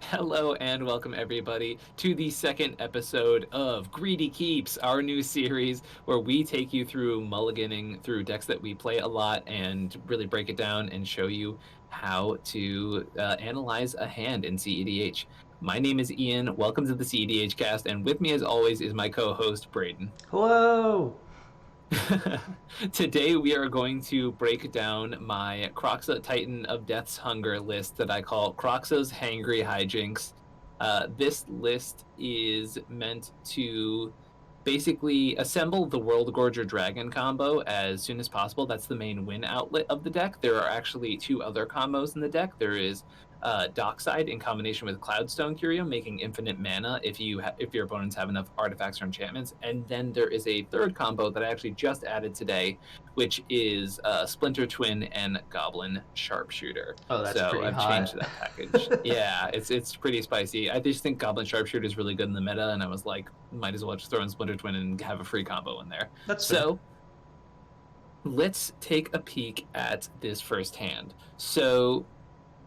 Hello and welcome everybody to the second episode of Greedy Keeps, our new series where we take you through mulliganing through decks that we play a lot and really break it down and show you how to analyze a hand in cEDH. My name is Ian. Welcome to the cEDH cast, and with me as always is my co-host Braden. Hello. Today we are going to break down my Kroxa Titan of Death's Hunger list that I call Kroxa's Hangry Hijinks. This list is meant to basically assemble the World Gorger Dragon combo as soon as possible. That's the main win outlet of the deck. There are actually two other combos in the deck. There is Dockside in combination with Cloudstone Curio, making infinite mana if your opponents have enough artifacts or enchantments. And then there is a third combo that I actually just added today, which is Splinter Twin and Goblin Sharpshooter. Oh, that's So pretty I've hot. changed that package. Yeah, it's pretty spicy. I just think Goblin Sharpshooter is really good in the meta, and I was like, might as well just throw in Splinter Twin and have a free combo in there. That's fair. So let's take a peek at this first hand. So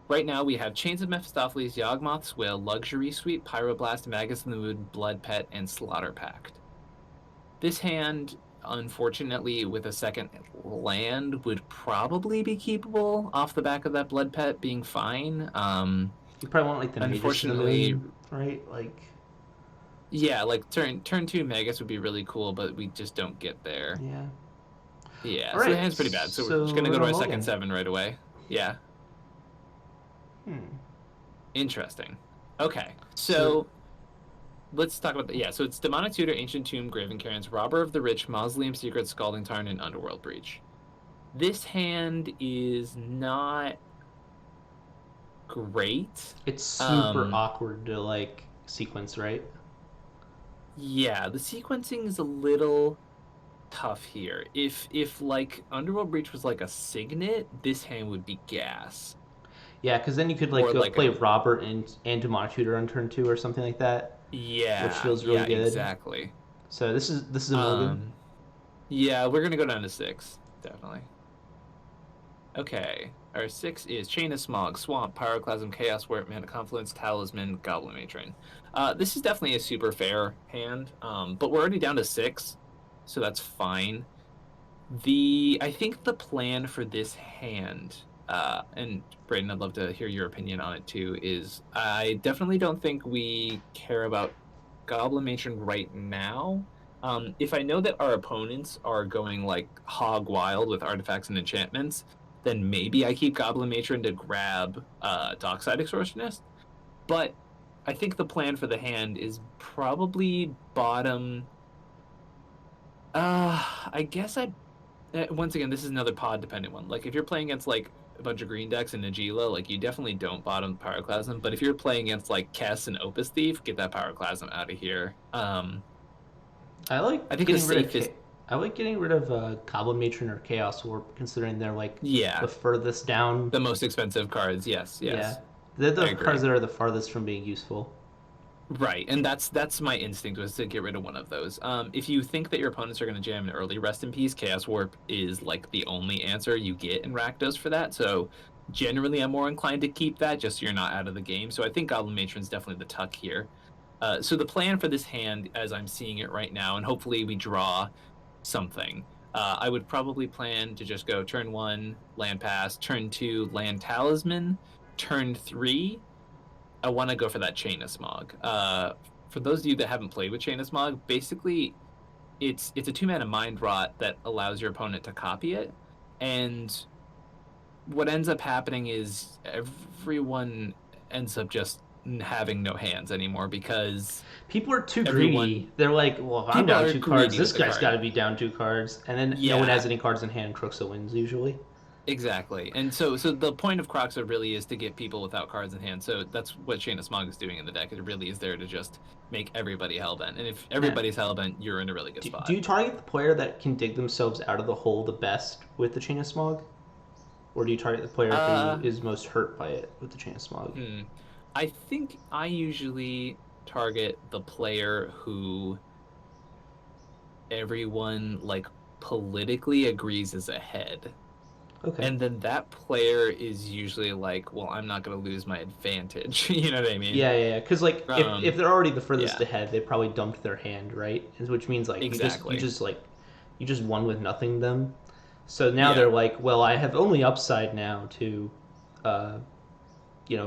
right now we have Chains of Mephistopheles, Yawgmoth's Will, Luxury Suite, Pyroblast, Magus in the Mood, Blood Pet, and Slaughter Pact. This hand, unfortunately, with a second land, would probably be keepable off the back of that Blood Pet being fine. You probably want like the Magus in the Unfortunately, Moon, right? Like, yeah, like turn two Magus would be really cool, but we just don't get there. yeah. Yeah, All so the right. hand's pretty bad. So we're just gonna we're go to gonna our mulligan. second 7 right away. Yeah, Hmm. interesting. Okay, So so let's talk about the yeah. So it's Demonic Tutor, Ancient Tomb, Graven Cairns, Robber of the Rich, Mausoleum Secret, Scalding Tarn, and Underworld Breach. This hand is not great. it's super Um, awkward to like sequence, right? yeah, the sequencing is a little tough here. If like Underworld Breach was like a signet, this hand would be gas. Yeah, because then you could like Or go like play a Robert and Demonic Tutor on turn 2 or something like that, which yeah, feels really yeah, good. exactly. So this is a mulligan. Um, yeah, we're gonna go down to 6, definitely. Okay, our 6 is Chain of Smog, Swamp, Pyroclasm, Chaos Warp, Mana Confluence, Talisman, Goblin Matron. This is definitely a super fair hand, but we're already down to 6, so that's fine. I think the plan for this hand, and Braden, I'd love to hear your opinion on it too, is I definitely don't think we care about Goblin Matron right now. If I know that our opponents are going like hog wild with artifacts and enchantments, then maybe I keep Goblin Matron to grab Dockside Extortionist. But I think the plan for the hand is probably bottom. I guess I once again, this is another pod dependent one. Like if you're playing against like a bunch of green decks and Najila, like you definitely don't bottom Pyroclasm. But if you're playing against like Kess and Opus Thief, get that Pyroclasm out of here. I I like think the getting rid of safest, I like getting rid of Goblin Matron or Chaos Warp, considering they're like the yeah, furthest down. the most expensive cards. Yes, Yeah, yes, they're I the cards agree. that are the farthest from being useful. Right, and that's my instinct was to get rid of one of those. If you think that your opponents are going to jam an early rest in peace, Chaos Warp is like the only answer you get in Rakdos for that. So generally, I'm more inclined to keep that just so you're not out of the game. So I think Goblin Matron's definitely the tuck here. So the plan for this hand, as I'm seeing it right now, and hopefully we draw something. I would probably plan to just go turn 1, land pass, turn 2, land talisman, turn 3, I want to go for that Chain of Smog. For those of you that haven't played with Chain of Smog, basically it's a 2-mana mind rot that allows your opponent to copy it, and what ends up happening is everyone ends up just having no hands anymore because People are too everyone greedy. They're like, well, if I'm people down are 2 cards, greedy this with the guy's got card. to be down 2 cards, and then no one Yeah, has any cards in hand. Kroxa wins usually. exactly. And so the point of Kroxa really is to get people without cards in hand. So that's what Chain of Smog is doing in the deck. It really is there to just make everybody hellbent. And if Yeah. everybody's hellbent, you're in a really good Do spot. you target the player that can dig themselves out of the hole the best with the Chain of Smog, or do you target the player who Uh, is most hurt by it with the Chain of Smog? hmm. I think I usually target the player who everyone like politically agrees is ahead. Okay. And then that player is usually like, well, I'm not going to lose my advantage. You know what I mean? Yeah, yeah, yeah. Because like if Um, they're already the furthest yeah, ahead, they probably dumped their hand, right? Which means like exactly. you just won with nothing them. So now Yeah, they're like, well, I have only upside now to, uh,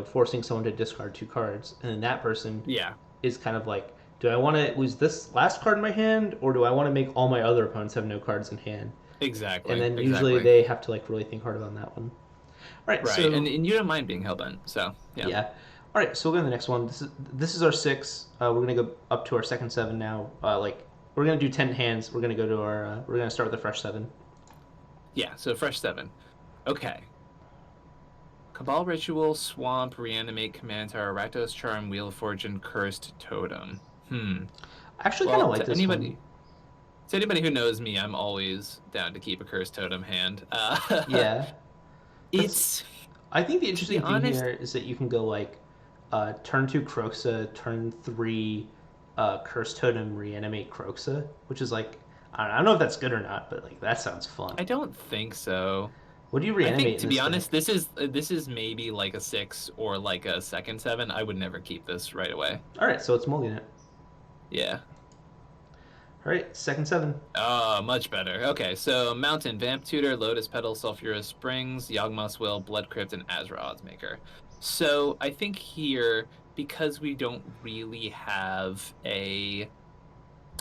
forcing someone to discard 2 cards, and then that person yeah, is kind of like, do I want to lose this last card in my hand, or do I want to make all my other opponents have no cards in hand? And exactly, then usually exactly. they have to like really think hard about that one. All right, Right. so And you don't mind being hellbent. So, yeah. yeah. All right, so we'll go to the next one. This is our 6. We're gonna go up to our second 7 now. We're gonna do 10 hands. We're gonna go to our. We're gonna start with the fresh 7. Yeah, so fresh 7. Okay. Cabal Ritual, Swamp, Reanimate, Command Tower, Rakdos Charm, Wheel of Fortune, Cursed Totem. Hmm. I actually kind of Well, like this one. to anybody who knows me, I'm always down to keep a Cursed Totem hand. Yeah, that's. It's, I think the to be interesting thing honest, here is that you can go like, turn 2 Kroxa, turn 3, Curse Totem, reanimate Kroxa, which is like, I don't know if that's good or not, but like that sounds fun. I don't think so. What do you I think, reanimate in to be this honest, deck? this is maybe like a 6 or like a second 7. I would never keep this right away. All right, so it's mulligan it. Yeah. All right, second 7. Oh, much better. Okay, so Mountain, Vamp Tutor, Lotus Petal, Sulphurous Springs, Yawgmoth's Will, Blood Crypt, and Azra Oddsmaker. So I think here, because we don't really have a,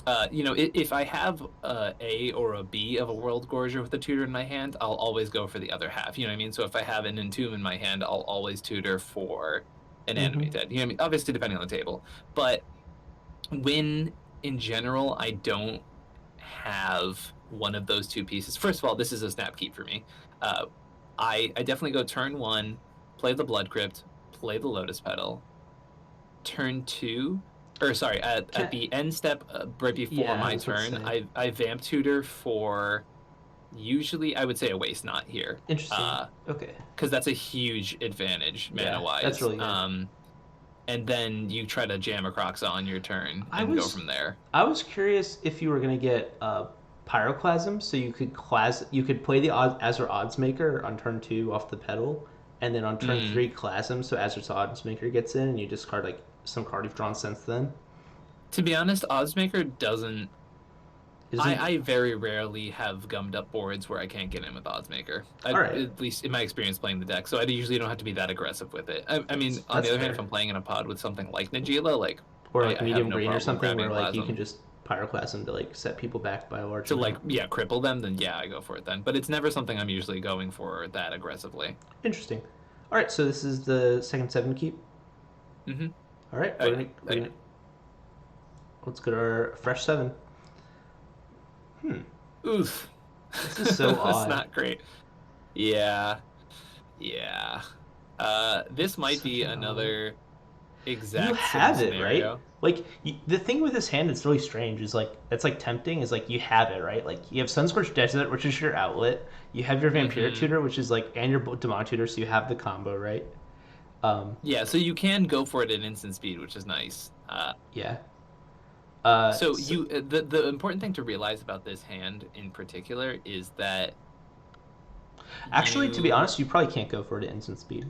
if I have a A or a B of a World Gorger with a tutor in my hand, I'll always go for the other half. You know what I mean? So if I have an Entomb in my hand, I'll always tutor for an Mm-hmm. Animated. You know what I mean? Obviously, depending on the table. But when in general, I don't have one of those two pieces. First of all, this is a snap keep for me. Uh, I definitely go turn 1, play the Blood Crypt, play the Lotus Petal. Turn 2, or sorry, at Can the end step right before Yeah, I my was about to turn, say. I Vamp Tutor for usually I would say a Waste Not here. Interesting. Okay. Because that's a huge advantage mana Yeah, that's wise. really good. And then you try to jam a Kroxa on your turn I and go was from there. I was curious if you were gonna get Pyroclasm, so you could play the Azure Odds Maker on turn 2 off the pedal, and then on turn Mm. 3 Clasm, so Azure Odds Maker gets in, and you discard like some card you've drawn since then. To be honest, Oddsmaker doesn't. Isn't I very rarely have gummed up boards where I can't get in with Oddsmaker. all right? At least in my experience playing the deck, so I usually don't have to be that aggressive with it. I mean, on That's the other hand, if fair. I'm playing in a pod with something like Najila, like Or I, like I have medium no green or problem something grabbing where a like you can Plasm. just Pyroclasm to like set people back by a large To like, amount. yeah, cripple them, then yeah, I go for it then. But it's never something I'm usually going for that aggressively. Interesting. All right, so this is the second 7 keep. Mm-hmm. All right, Oh yeah, oh we're yeah. gonna let's go to our fresh 7. Hmm, Oof, this is so that's odd. not great. Yeah, yeah. This might Such be an odd. another You exact same have it, right? scenario. Like the thing with this hand that's really strange is like that's like tempting is like you have it, right? Like you have Sunscorched Desert, which is your outlet. You have your Vampire Mm-hmm. Tutor, which is like, and your Demon Tutor, so you have the combo, right? Um, Yeah, so you can go for it at instant speed, which is nice. yeah. So So the important thing to realize about this hand in particular is that actually, to be you honest, you probably can't go for it at instant speed.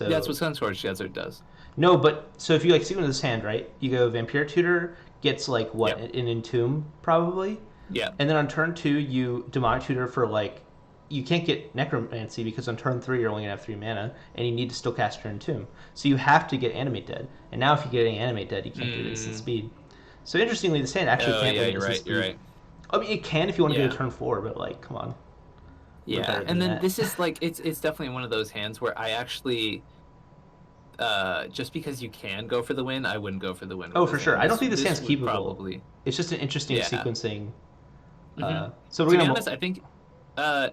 that's So what Sunscorched Desert does. no, but so if you like sequence this hand, right? You go Vampire Tutor gets like what Yep. an Entomb probably, Yeah. and then on turn 2 you Demonic Tutor for like you can't get Necromancy because on turn 3 you're only gonna have 3 mana and you need to still cast your Entomb. So you have to get Animate Dead, and now if you get Animate Dead, you can't do it at instant Mm. speed. So interestingly, this hand actually Oh can't yeah, win at you're instant right. You're speed. right. I mean, it can if you want to go to Yeah. turn 4, but like, come on, we're Yeah. better than And then that. this is like it's definitely one of those hands where I actually just because you can go for the win, I wouldn't go for the win with Oh, for this sure. hand. I don't This think this this hand's would keepable. probably It's just an interesting yeah. sequencing. Hmm. So we're To be gonna. honest, I think uh,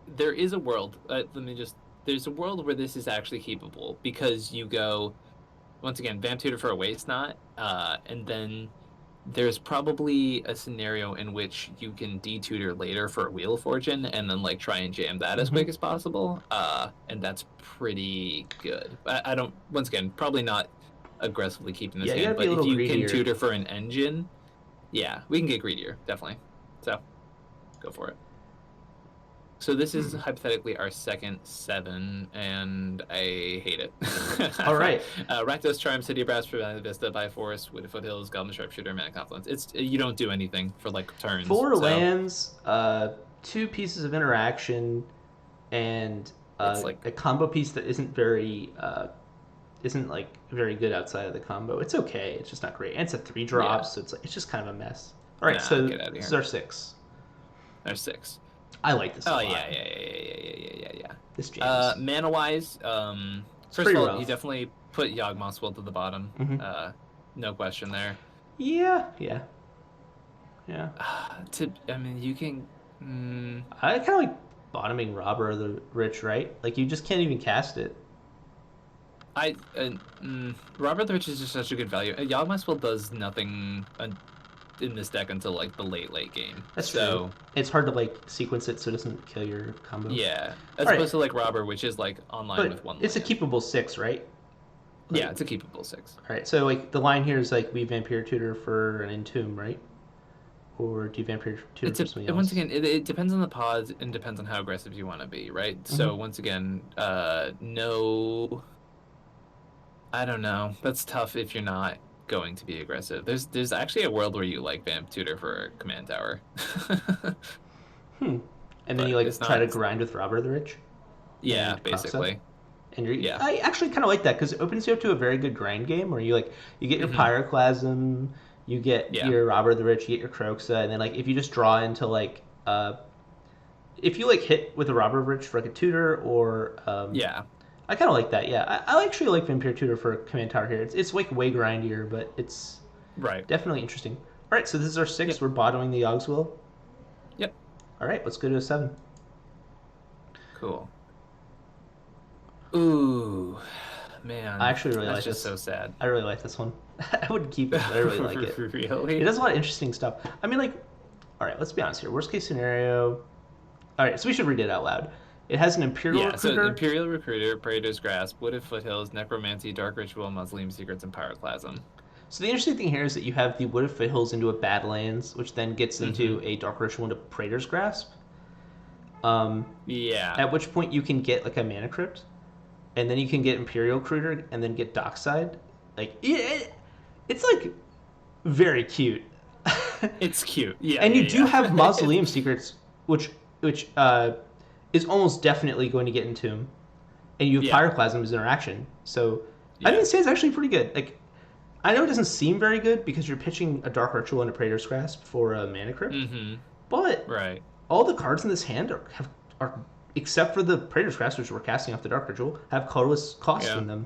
there is a world. Let me just. There's a world where this is actually keepable because you go once again Vamp Tutor for a Waste Not, and then there's probably a scenario in which you can detutor later for a Wheel of Fortune and then like try and jam that as Mhm. quick as possible. And that's pretty good. I don't. Once again, probably not aggressively keeping this Yeah, you hand, gotta be a but if little you can greedier. tutor for an engine, yeah, we can get greedier definitely. So go for it. So this is hypothetically our second 7, and I hate it. All right. Rakdos, Charm, City Brass, Preventative Vista, by Force, Wooded Foothills, Goblin Sharpshooter, Mana Confluence. You don't do anything for like turns. 4 So lands, 2 pieces of interaction, and it's like a combo piece that isn't like very good outside of the combo. It's okay. It's just not great. And it's a 3 drop, yeah. so it's just kind of a mess. All right, Nah, so get out of this is here. our 6. There's 6. I like this a Oh lot. yeah. This jams. Mana wise, first pretty of all, rough. you definitely put Yawgmoth's Will to the bottom. Mhm. No question there. Yeah. I mean, you can. I kind of like bottoming Robber of the Rich, right? Like you just can't even cast it. Robert the Rich is just such a good value. Yawgmoth's Will does nothing in this deck until like the late game. That's true. It's hard to like sequence it so it doesn't kill your combo. Yeah, as All opposed right. to like Robber, which is like online But with 1 it's a land. keepable 6, right? Yeah, it's a keepable 6. All right, so like the line here is like we Vampire Tutor for an Entomb, right? Or do you Vampire Tutor for something else? Once again, it depends on the pods and depends on how aggressive you want to be, right? So once again, no, I don't know. That's tough if you're not going to be aggressive. There's actually a world where you like Vamp Tutor for a command tower. And then But you like it's try to not- grind with Robber of the Rich. Yeah, And Kroxa? basically. And you're, Yeah. I actually kind of like that because it opens you up to a very good grind game where you get your Pyroclasm, you get Yeah. your Robber of the Rich, you get your Kroxa, and then like if you just draw into like if you like hit with a Robber of the Rich for like a tutor or Yeah. I kind of like that. Yeah, I actually like Vampire Tutor for a command tower here. It's like way grindier, but it's Right. definitely interesting. All right, so this is our 6. Yep. We're bottoming the Yogswill. Yep. All right, let's go to a 7. Cool. Ooh, man. I actually really That's like just this. so sad. I really like this one. I wouldn't keep it, but I really like it. Really? It does a lot of interesting stuff. I mean, like, all right, let's be honest here. Worst case scenario. All right, so we should read it out loud. It has an Imperial Recruiter. So Imperial Recruiter, Praetor's Grasp, Wooded Foothills, Necromancy, Dark Ritual, Mausoleum Secrets, and Pyroclasm. So the interesting thing here is that you have the Wooded Foothills into a Badlands, which then gets into a Dark Ritual into Praetor's Grasp. Yeah. At which point you can get like a Mana Crypt, and then you can get Imperial Recruiter, and then get Dockside. Like it's like very cute. It's cute. Yeah. And you yeah, do yeah. have Mausoleum Secrets, which is almost definitely going to get Entomb, and you have Yeah. Pyroclasm as interaction. So I Yeah. think this is actually pretty good. Like I know it doesn't seem very good because you're pitching a Dark Ritual and a Praetor's Grasp for a Mana Crypt, but Right. all the cards in this hand are except for the Praetor's Grasp, which we're casting off the Dark Ritual, have colorless costs in them.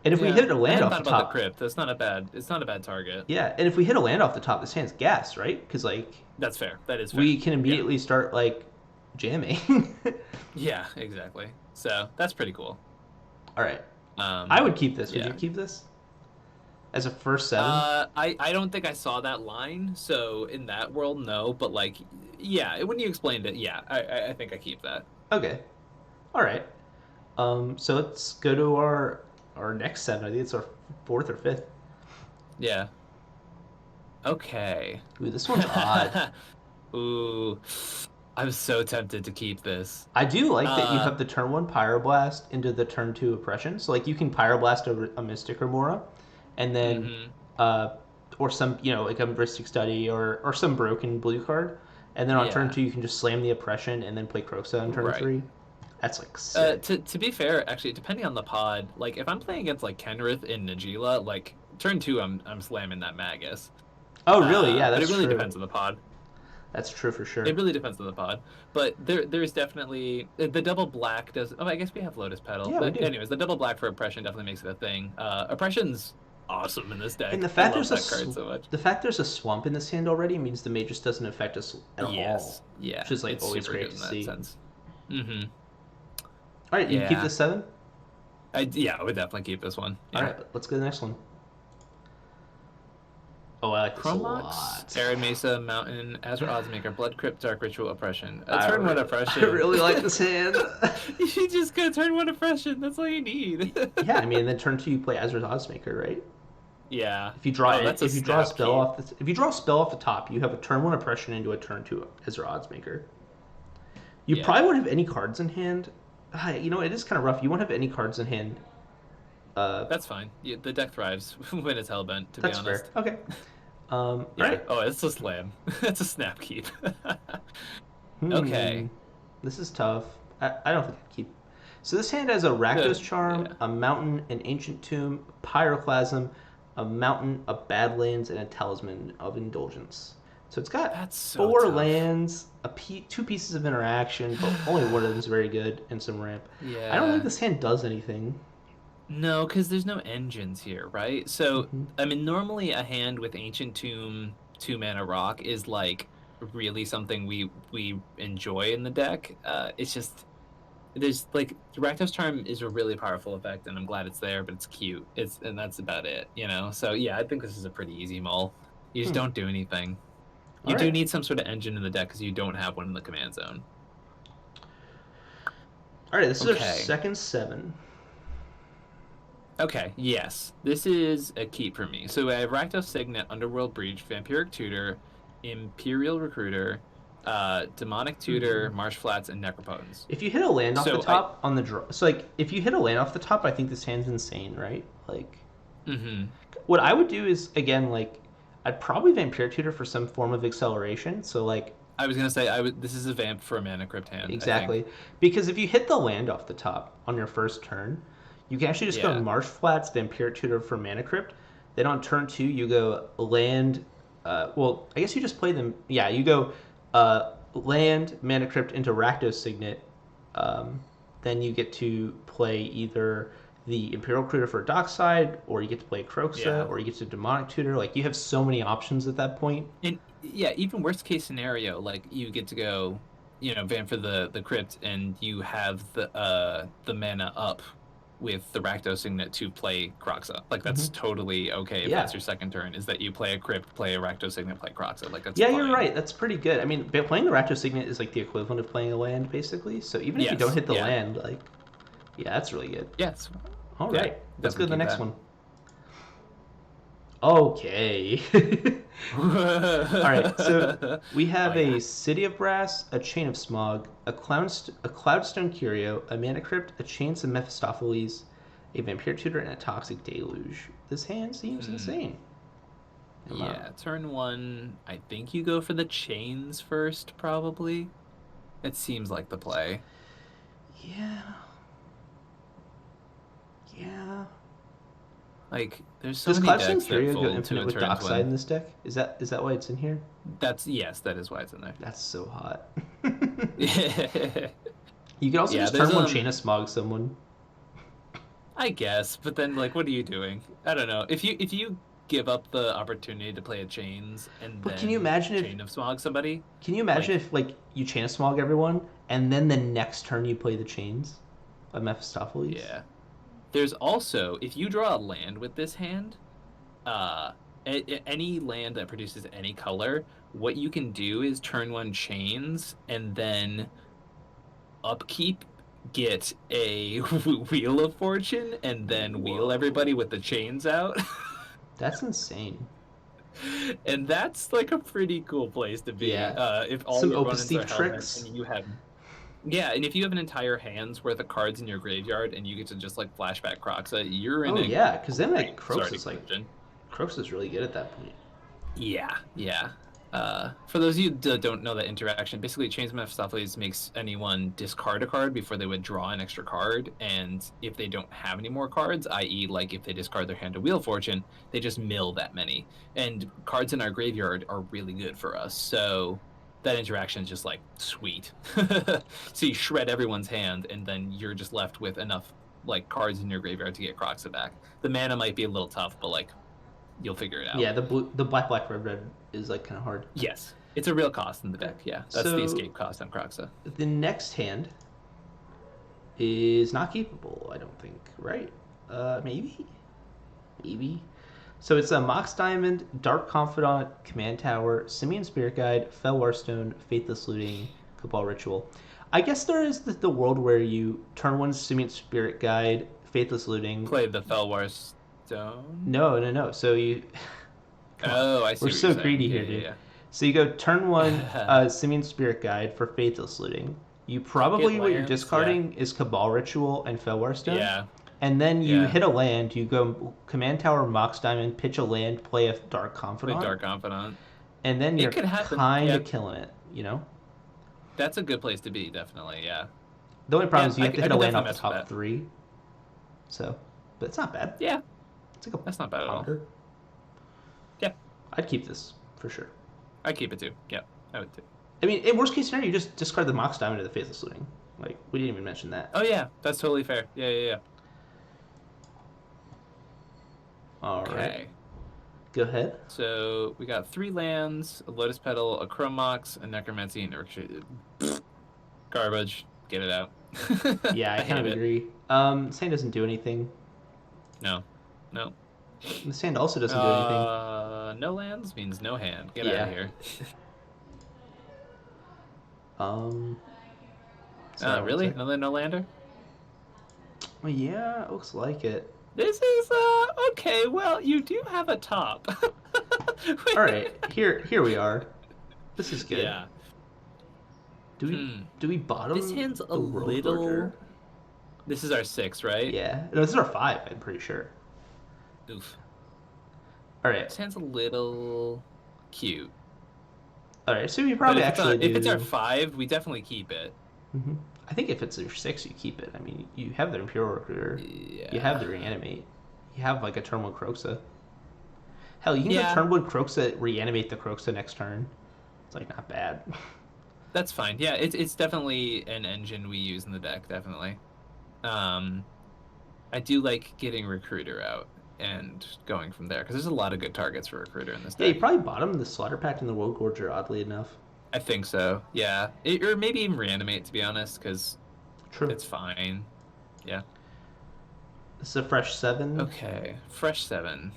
And if we hit a land off the about top, the crypt. That's not a bad. It's not a bad target. yeah, and if we hit a land off the top, this hand's gas, right? Because like That's fair. That is fair. we can immediately start like jamming. Yeah, exactly. So that's pretty cool. All right, I I would keep this. Would yeah. you keep this as a first 7? I don't think I saw that line. So in that world, no. But like, yeah, when you explained it, yeah, I think I keep that. Okay, all right. So let's go to our next 7. I think it's our 4th or 5th. Yeah. Okay. Ooh, this one's odd. Ooh, I'm so tempted to keep this. I do like that you have the turn 1 Pyroblast into the turn 2 Oppression. So like you can Pyroblast over a Mystic or Mora, and then or some like a Mystic Study or some broken blue card, and then on turn 2 you can just slam the Oppression and then play Kroxa on turn 3. That's like sick. To be fair, actually, depending on the pod, like if I'm playing against like Kenrith in Najila, like turn 2, I'm slamming that Magus. Oh really? Yeah, that's but it really true. depends on the pod. That's true for sure. It really depends on the pod. But there's definitely the double black does. Oh, I guess we have Lotus Petal. Yeah, but we do. anyways, the double black for Oppression definitely makes it a thing. Oppression's awesome in this deck. And the fact I love there's that card so much. the fact there's a swamp in this hand already means the Magus doesn't affect us at all. Yeah, which is like it's always super great good to in see. that sense. Mm-hmm. All right, you keep Yeah. this 7. I would definitely keep this one. Yeah. All right, let's go to the next one. Oh, I like this a Chromox, lot. Arid Mesa, Mountain, Azure Oddsmaker, Blood Crypt, Dark Ritual, Oppression. Turn 1 really- Oppression. I really like this hand. You just go turn 1 Oppression. That's all you need. Yeah, I mean, then turn 2 you play Azra's Oddsmaker, right? Yeah. If you draw that's a if you draw a snap spell key. if you draw a spell off the top, you have a turn 1 Oppression into a turn 2 Azra Oddsmaker. You Yeah, probably won't have any cards in hand. It is kind of rough. You won't have any cards in hand. Uh, that's fine. Yeah, the deck thrives when it's hellbent, to be that's fair. honest. Okay. All Yeah. right. Oh, it's a slam. It's a snap keep. Hmm. Okay. This is tough. I don't think I'd keep. So this hand has a Rakdos Charm, Yeah. a Mountain, an Ancient Tomb, Pyroclasm, a Mountain, a Badlands, and a Talisman of Indulgence. So it's got That's so four tough. lands, two pieces of interaction, but only one of them is very good, and some ramp. I don't think Yeah. this hand does anything. No, because there's no engines here, right? So, Hmm. I mean, normally a hand with Ancient Tomb, 2 mana rock is like really something we enjoy in the deck. It's just there's like Rakdos Charm is a really powerful effect, and I'm glad it's there, but it's cute. And that's about it. So yeah, I think this is a pretty easy mull. You just Hmm. don't do anything. All You do right. need some sort of engine in the deck because you don't have one in the command zone. All right. This is our Okay. second seven. Okay, yes. This is a keep for me. So I have Rakdos Signet, Underworld Breach, Vampiric Tutor, Imperial Recruiter, Demonic Tutor, Hmm. Marsh Flats, and Necropotence. If you hit a land off the So I top on the draw, so like if you hit a land off the top, I think this hand's insane, right? Like hmm what I would do is again like I'd probably Vampire Tutor for some form of acceleration. So like I was gonna say I would this is a vamp for a mana crypt hand, I think. exactly because if you hit the land off the top on your first turn, you can actually just go Yeah. Marsh Flats, Vampire Tutor for Mana Crypt. Then on turn two, you go land. Well, I guess you just play them. Yeah, you go land Mana Crypt into Rakdos Signet. Um, then you get to play either the Imperial Recruiter for Dockside, or you get to play Kroxa, Yeah. or you get to Demonic Tutor. Like you have so many options at that point. And yeah, even worst case scenario, like you get to go, vamp for the crypt and you have the mana up with the Rakdos Signet to play Kroxa. Like Hmm. that's totally okay if Yeah, that's your second turn, is that you play a crypt, play a Rakdos Signet, play Kroxa. Like that's yeah, you're fine. right. That's pretty good. I mean, playing the Rakdos Signet is like the equivalent of playing a land, basically. So even if you don't Yes. hit the Yeah. land, like, yeah, that's really good. Yes. All Yeah. right, let's go Definitely to the keep next that. one. Okay. All right, so we Oh have yeah. a City of Brass, a Chain of Smog, a Cloudstone Curio, a Mana Crypt, a Chains of Mephistopheles, a Vampire Tutor, and a Toxic Deluge. This hand seems Hmm. insane. Am I- Yeah, turn one. I think you go for the chains first, probably. It seems like the play. Yeah, yeah. Like, there's so Does many Cloudstone decks that Curio go fold to infinite a with turn Dockside in twin. this deck? Is that why it's in here? Yes, that is why it's in there. That's so hot. You could also Yeah, just there's turn one Chain of Smog someone. I guess, but then like what are you doing? I don't know. If you give up the opportunity to play a chains and But then chain of smog somebody, can you imagine like if like you Chain of Smog everyone and then the next turn you play the Chains of Mephistopheles? yeah. There's also if you draw a land with this hand, any land that produces any color, what you can do is turn one chains and then upkeep, get a wheel of fortune, and then wheel everybody Whoa. with the chains out. That's insane. And that's like a pretty cool place to be. Yeah. If all Some your Opus opponents Thief are hellbent tricks. and you have, yeah, and if you have an entire hand's worth of cards in your graveyard and you get to just like flashback Kroxa, you're in Oh a yeah, because then like great starting position. Croaks is really good at that point. Yeah, yeah. For those of you that don't know that interaction, basically Chains of Mephistopheles makes anyone discard a card before they would draw an extra card, and if they don't have any more cards, i.e., like if they discard their hand to Wheel of Fortune, they just mill that many. And cards in our graveyard are really good for us, so that interaction is just like sweet. So you shred everyone's hand, and then you're just left with enough like cards in your graveyard to get Croxa back. The mana might be a little tough, but like you'll figure it out. Yeah, the black, red is like kind of hard. Yes, it's a real cost in the All right. deck. Yeah, that's the So escape cost on Kroxa. the next hand is not keepable. I don't think. Right? Maybe. Maybe. So it's a Mox Diamond, Dark Confidant, Command Tower, Simian Spirit Guide, Fell Warstone, Faithless Looting, Cabal Ritual. I guess there is the world where you turn one Simian Spirit Guide, Faithless Looting. Play the Felwar Stone. No, no, no. So you. Come on. Oh, I We're see what you're so saying. greedy here, dude. Yeah, So you go turn one yeah, Simian Spirit Guide for Faithless Looting. You Get probably what you're lands. Yeah. discarding is Cabal Ritual and Fellwar Stone, Yeah. and then you Yeah. hit a land. You go Command Tower, Mox Diamond, pitch a land, play a Dark Play Confidant, Dark Confidant. and then It you're could happen. kind Yeah. of killing it. You know. That's a good place to be, definitely. Yeah. The only problem Yeah, is you have to I hit a could land definitely off the mess with top that. three. So, but it's not bad. Yeah, It's like a that's not bad at all. ponder. Yeah, I'd keep this for sure. I keep it too. Yeah, I would too. I mean, in worst case scenario, you just discard the Mox Diamond to the Faithless Looting. Like we didn't even mention that. Oh yeah, that's totally fair. Yeah, yeah, yeah. All right, Okay. go ahead. So we got 3 lands, a Lotus Petal, a Chrome Mox, a Necromancy, and a Retreat. Garbage. Get it out. Yeah, I kind of hate it. agree. Sand doesn't do anything. No. No. The sand also doesn't do anything. No lands means no hand. Get out Yeah. of here. Um. Sorry, Really? one sec. Another no lander? Well, yeah, it looks like it. This is okay. Well, you do have a top. All right, here we are. This is good. Yeah. Do we bottom? This hand's a the World little. Forger? This is our 6, right? Yeah, no, this is our 5. I'm pretty sure. Oof. All right, This hand's a little cute. all right. So we But probably if it's, actually if it's do. our 5, we definitely keep it. Mhm. I think if it's your 6, you keep it. I mean, you have the Imperial Recruiter. Yeah. You have the Reanimate. You have like a turn one Kroxa. Hell, you can Yeah. go turn one Kroxa, reanimate the Kroxa next turn. It's like not bad. That's fine. Yeah, it's definitely an engine we use in the deck, definitely. I do like getting Recruiter out and going from there because there's a lot of good targets for Recruiter in this Yeah, deck. you probably bottom the Slaughter Pact and the World Gorger, oddly enough. I think so. Yeah, or maybe even Reanimate, to be honest, because True. it's fine. Yeah. This is a fresh 7. Okay, fresh 7.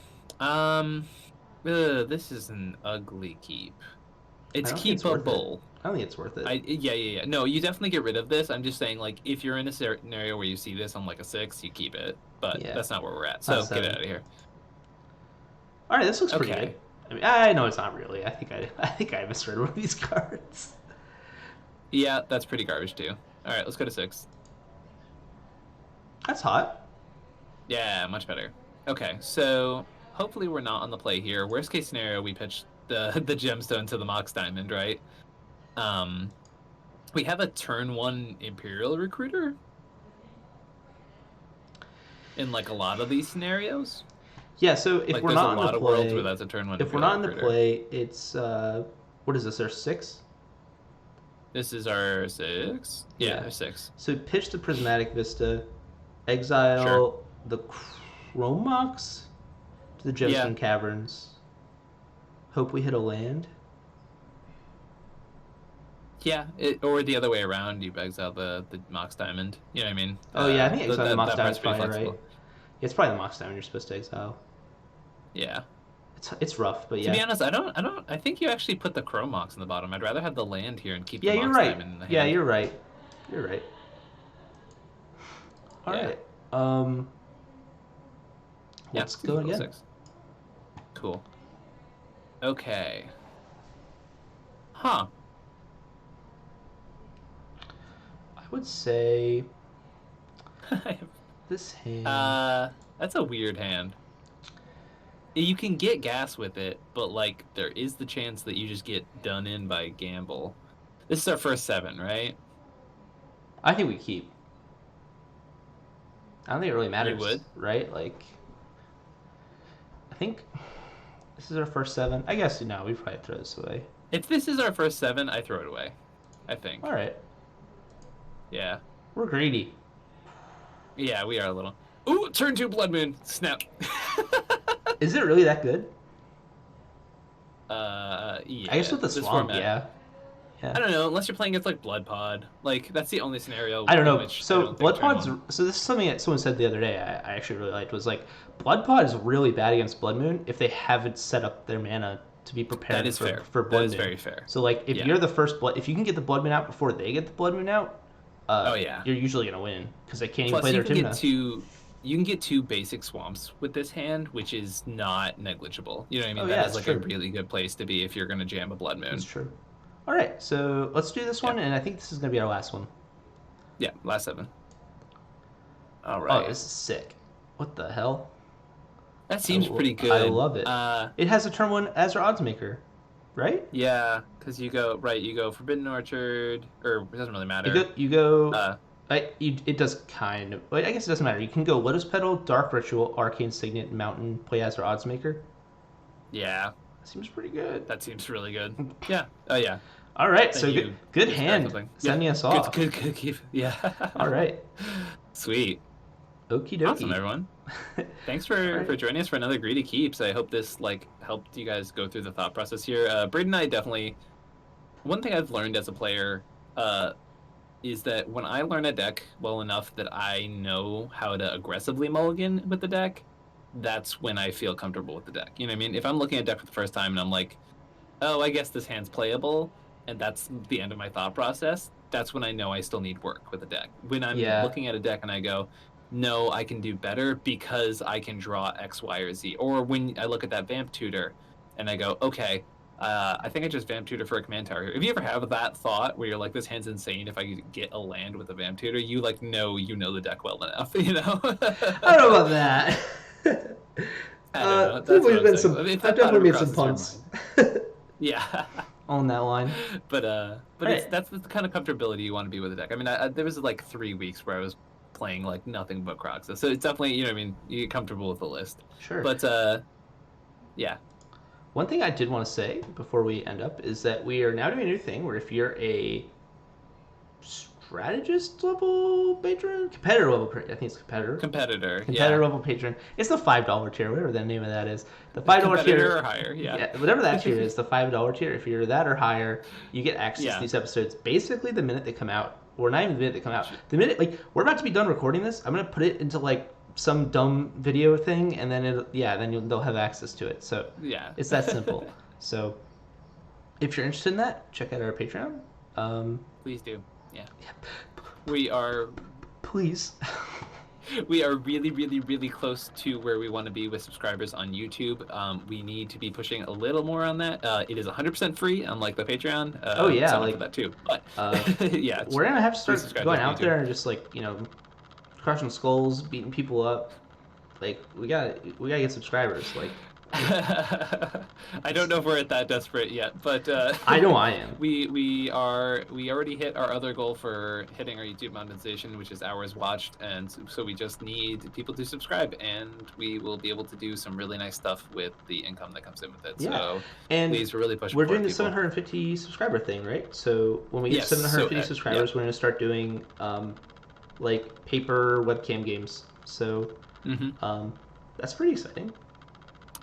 This is an ugly keep. It's I don't think it's worth keepable. I don't think it's worth it. Yeah. No, you definitely get rid of this. I'm just saying, like, if you're in a scenario where you see this on like a 6, you keep it. But Yeah. that's not where we're at. Not So get 7. it out of here. All right, this looks pretty Okay. good. I mean, I know it's not really. I think I misread one of these cards. Yeah, that's pretty garbage too. All right, let's go to 6. That's hot. Yeah, much better. Okay, so hopefully we're not on the play here. Worst case scenario, we pitch the gemstone to the Mox Diamond, right? We have a turn 1 Imperial Recruiter in like a lot of these scenarios. Yeah, so if Like we're there's not a in lot the of worlds play, where that's a turn 1 if we're Imperial not in the Recruiter. play, it's what is this? Our 6. This is our 6. Yeah, our 6. So pitch the Prismatic Vista, exile Sure. the Chromox to the Gemstone Caverns. Hope we hit a land. Yeah, or the other way around. You exile the Mox Diamond. You know what I mean? Oh yeah, I think exile the Mox that Diamond's part's pretty probably right. flexible. Yeah, it's probably the Mox Diamond you're supposed to exile. Yeah. It's rough, but yeah. To be honest, I think you actually put the Chrome Mox in the bottom. I'd rather have the land here and keep Yeah, the you're Mox right. Diamond in the hand. Yeah, you're right. You're right. All Yeah. right. Let's we go can again. 6. Cool. Okay. Huh. I would say this hand. That's a weird hand. You can get gas with it, but like there is the chance that you just get done in by gamble. This is our first 7, right? I think we keep. I don't think it really matters. would? Right? Like, I think this is our first 7. I guess no, we probably throw this away. If this is our first 7, I throw it away. I think. All right. Yeah. We're greedy. Yeah, we are a little. Ooh, turn 2 Blood Moon. Snap. Is it really that good? Yeah. I guess with the this swamp, format. yeah. I don't know, unless you're playing against like Blood Pod. Like that's the only scenario. I don't know. in which I So don't think Blood turn Pod's. 1. So this is something that someone said the other day. I actually really liked was like Blood Pod is really bad against Blood Moon if they haven't set up their mana to be prepared That is for, fair. for Blood That is Moon. very fair. So like if Yeah. you're the first blood, if you can get the Blood Moon out before they get the Blood Moon out, Oh yeah. you're usually gonna win because they can't even Plus, play you their can tuna. get two. You can get 2 basic swamps with this hand, which is not negligible. You know what I mean? Oh, That yeah, is it's like true. a really good place to be if you're going to jam a Blood Moon. That's true. All right, so let's do this one, and I think this is gonna be our last one. Yeah, last 7. All Oh, right. this is sick. What the hell? That seems pretty I good. love it. It has a turn 1 Azure Odds Maker, right? Yeah, because you go Forbidden Orchard, or it doesn't really matter. You go. Uh, It does kind of. Wait, I guess it doesn't matter. You can go Lotus Petal, Dark Ritual, Arcane Signet, Mountain, play Azure Odds Maker. yeah, Seems pretty good. that seems really good. Yeah. Oh yeah. All right, Then so good discard hand. something. Yeah. Sending us Good. off. Good. Good. Keep. Yeah. All right. Sweet. Okie Awesome, dokie. everyone. Thanks All for right. joining us for another Greedy Keeps. I hope this like helped you guys go through the thought process here. Braden and I definitely. One thing I've learned as a player, is that when I learn a deck well enough that I know how to aggressively mulligan with the deck, that's when I feel comfortable with the deck. You know what I mean? If I'm looking at a deck for the first time and I'm like, oh, I guess this hand's playable, and that's the end of my thought process, that's when I know I still need work with the deck. When I'm Yeah. looking at a deck and I go, no, I can do better because I can draw X, Y, or Z. Or when I look at that Vamp Tutor and I go, okay, I think I just Vamp Tutor for a command tower. If you ever have that thought where you're like, this hand's insane, if I could get a land with a Vamp Tutor, you like know the deck well enough, you know? I don't know about that. I don't know. That's Definitely what I'm been saying. some. If I've that thought definitely ever made some crosses your punts mind. Yeah. on that line. But All it's right. that's the kind of comfortability you want to be with a deck. I mean, there was like 3 weeks where I was playing like nothing but Kroxa, so it's definitely, you know what I mean, you get comfortable with the list. Sure. But yeah, One thing I did want to say before we end up is that we are now doing a new thing where if you're a strategist level patron, competitor level, I think it's competitor, competitor yeah, level patron. It's the $5 tier, whatever the name of that is. The $5 competitor or tier, higher, yeah, yeah, whatever that tier is, the $5 tier. If you're that or higher, you get access to yeah. these episodes basically the minute they come out, or not even the minute they come out. The minute like we're about to be done recording this, I'm gonna put it into like some dumb video thing, and then they'll have access to it. So Yeah. it's that simple. So if you're interested in that, check out our Patreon. Please do. Yeah. We are Please. really, really, really close to where we want to be with subscribers on YouTube. We need to be pushing a little more on that. It is 100% free, unlike the Patreon. Oh yeah, sign up like for that too. But uh, we're gonna have to please start subscribe going to out YouTube. there and just like crushing skulls, beating people up. Like we gotta get subscribers. Like I don't know if we're at that desperate yet, but I know I am. we already hit our other goal for hitting our YouTube monetization, which is hours watched, and so we just need people to subscribe, and we will be able to do some really nice stuff with the income that comes in with it. Yeah. So And please, really push. we're doing the people. 750 subscriber thing, right? So when we get Yes, 750 so, subscribers, yeah. we're gonna start doing like paper webcam games. So that's pretty exciting.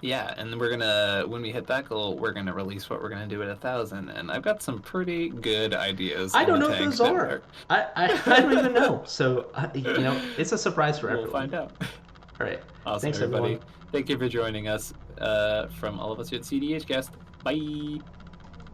Yeah, and we're gonna when we hit that goal, we're gonna release what we're gonna do at 1,000, and I've got some pretty good ideas. I in don't the know if tank those that are. I don't even know. So it's a surprise for we'll everyone. find out. All right. Awesome, Thanks, everybody. everyone. Thank you for joining us. From all of us here at cEDH Cast. Bye.